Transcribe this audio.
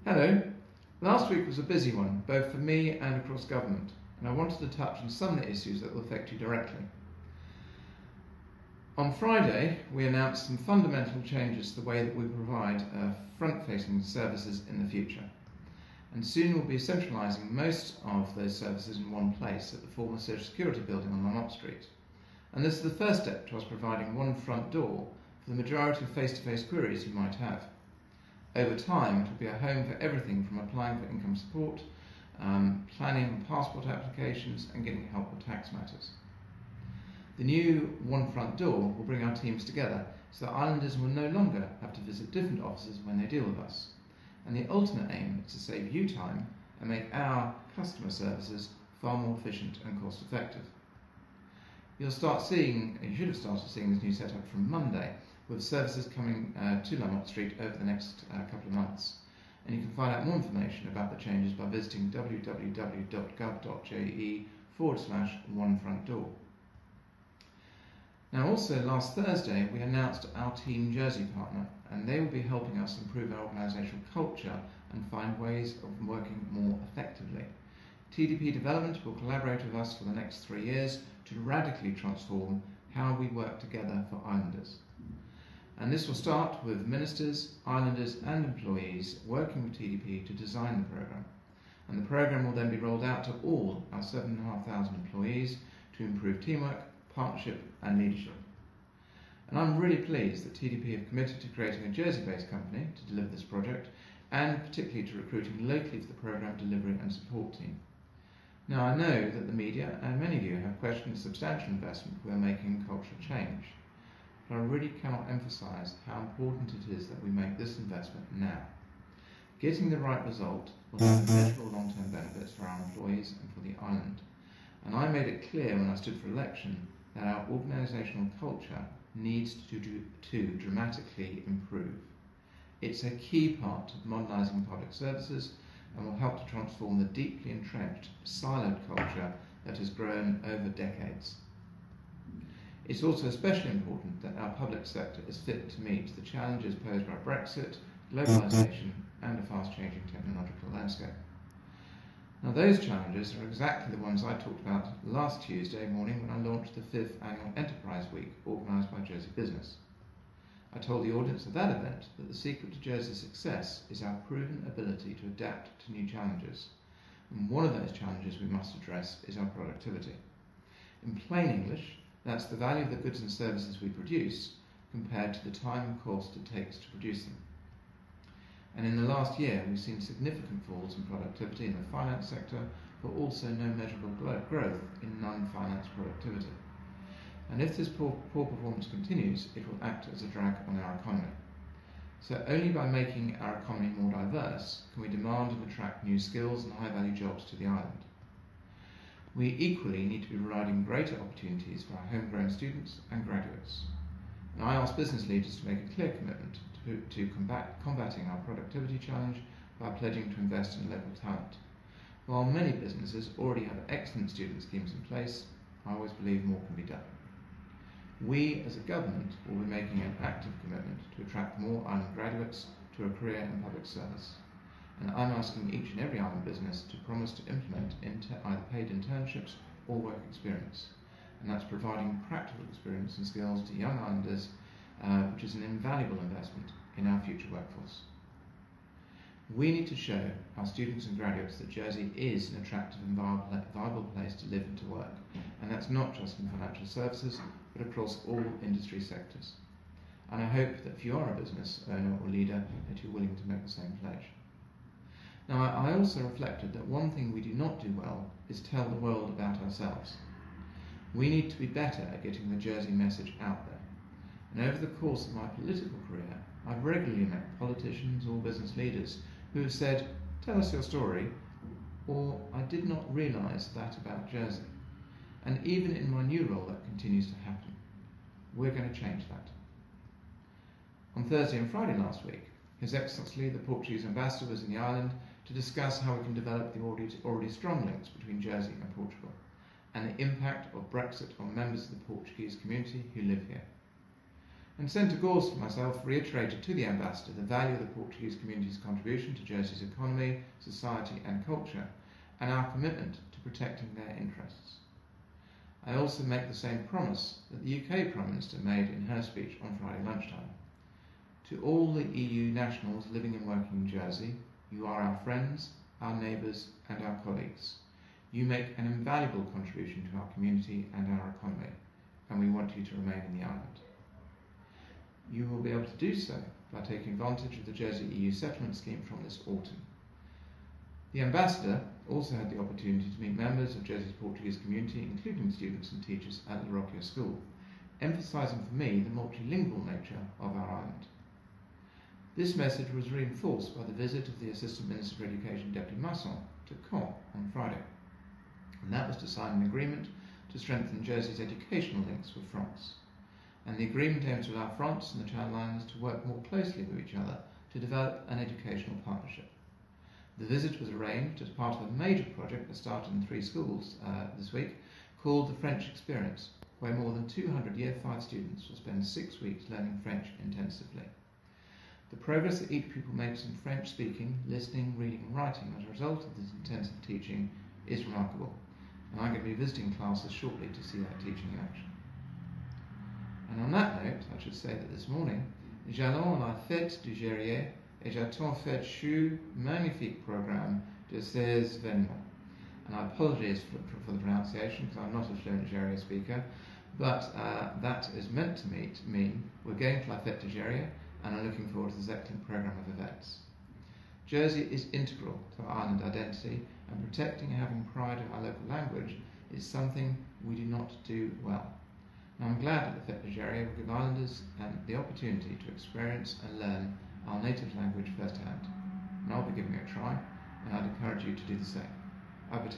Hello. Last week was a busy one, both for me and across government, and I wanted to touch on some of the issues that will affect you directly. On Friday, we announced some fundamental changes to the way that we provide front-facing services in the future. And soon we'll be centralising most of those services in one place at the former Social Security building on Motte Street. And this is the first step to us providing one front door for the majority of face-to-face queries you might have. Over time, it will be a home for everything from applying for income support, planning on passport applications, and getting help with tax matters. The new One Front Door will bring our teams together so that islanders will no longer have to visit different offices when they deal with us. And the ultimate aim is to save you time and make our customer services far more efficient and cost effective. You should have started seeing this new setup from Monday, with services coming to Motte Street over the next couple of months. And you can find out more information about the changes by visiting www.gov.je/onefrontdoor. Now also last Thursday we announced our Team Jersey partner, and they will be helping us improve our organisational culture and find ways of working more effectively. TDP Development will collaborate with us for the next 3 years to radically transform how we work together for islanders. And this will start with ministers, islanders and employees working with TDP to design the programme. And the programme will then be rolled out to all our 7,500 employees to improve teamwork, partnership and leadership. And I'm really pleased that TDP have committed to creating a Jersey-based company to deliver this project, and particularly to recruiting locally for the programme delivery and support team. Now I know that the media and many of you have questioned the substantial investment we are making in cultural change. But I really cannot emphasise how important it is that we make this investment now. Getting the right result will have measurable long-term benefits for our employees and for the island. And I made it clear when I stood for election that our organisational culture needs to dramatically improve. It's a key part of modernising public services and will help to transform the deeply entrenched, siloed culture that has grown over decades. It's also especially important that our public sector is fit to meet the challenges posed by Brexit, globalisation and a fast-changing technological landscape. Now those challenges are exactly the ones I talked about last Tuesday morning when I launched the 5th Annual Enterprise Week organised by Jersey Business. I told the audience of that event that the secret to Jersey's success is our proven ability to adapt to new challenges. And one of those challenges we must address is our productivity. In plain English, that's the value of the goods and services we produce compared to the time and cost it takes to produce them. And in the last year, we've seen significant falls in productivity in the finance sector, but also no measurable growth in non-finance productivity. And if this poor performance continues, it will act as a drag on our economy. So only by making our economy more diverse can we demand and attract new skills and high-value jobs to the island. We equally need to be providing greater opportunities for our homegrown students and graduates. And I ask business leaders to make a clear commitment to combating our productivity challenge by pledging to invest in local talent. While many businesses already have excellent student schemes in place, I always believe more can be done. We as a government will be making an active commitment to attract more island graduates to a career in public service. And I'm asking each and every island business to promise to implement either paid internships or work experience. And that's providing practical experience and skills to young islanders, which is an invaluable investment in our future workforce. We need to show our students and graduates that Jersey is an attractive and viable place to live and to work. And that's not just in financial services, but across all industry sectors. And I hope that if you are a business owner or leader, that you're willing to make the same pledge. Now, I also reflected that one thing we do not do well is tell the world about ourselves. We need to be better at getting the Jersey message out there. And over the course of my political career, I've regularly met politicians or business leaders who have said, "Tell us your story," or "I did not realise that about Jersey." And even in my new role, that continues to happen. We're going to change that. On Thursday and Friday last week, His Excellency the Portuguese Ambassador was in the island to discuss how we can develop the already strong links between Jersey and Portugal, and the impact of Brexit on members of the Portuguese community who live here. And Senator Gorse and myself reiterated to the Ambassador the value of the Portuguese community's contribution to Jersey's economy, society and culture, and our commitment to protecting their interests. I also make the same promise that the UK Prime Minister made in her speech on Friday lunchtime. To all the EU nationals living and working in Jersey, you are our friends, our neighbours and our colleagues. You make an invaluable contribution to our community and our economy, and we want you to remain in the island. You will be able to do so by taking advantage of the Jersey EU settlement scheme from this autumn. The Ambassador also had the opportunity to meet members of Jersey's Portuguese community, including students and teachers at the Rockio School, emphasising for me the multilingual nature of our island. This message was reinforced by the visit of the Assistant Minister for Education, Deputy Masson, to Caen on Friday, and that was to sign an agreement to strengthen Jersey's educational links with France. And the agreement aims to allow France and the Channel Islands to work more closely with each other to develop an educational partnership. The visit was arranged as part of a major project that started in 3 schools this week called the French Experience, where more than 200 Year 5 students will spend 6 weeks learning French intensively. The progress that each pupil makes in French speaking, listening, reading and writing as a result of this intensive teaching is remarkable, and I'm going to be visiting classes shortly to see that teaching in action. And on that note, I should say that this morning, j'allons à la Fete du Jerriais et j'attends fait chou magnifique programme de ces événements. And I apologise for the pronunciation because I'm not a fluent Jerriais speaker, but that is meant to mean we're going to la Fete du Jerriais and I'm looking forward to this excellent programme of events. Jersey is integral to our island identity, and protecting and having pride in our local language is something we do not do well. And I'm glad that the Fete du Jerriais will give islanders the opportunity to experience and learn our native language firsthand. And I'll be giving it a try, and I'd encourage you to do the same. Abate.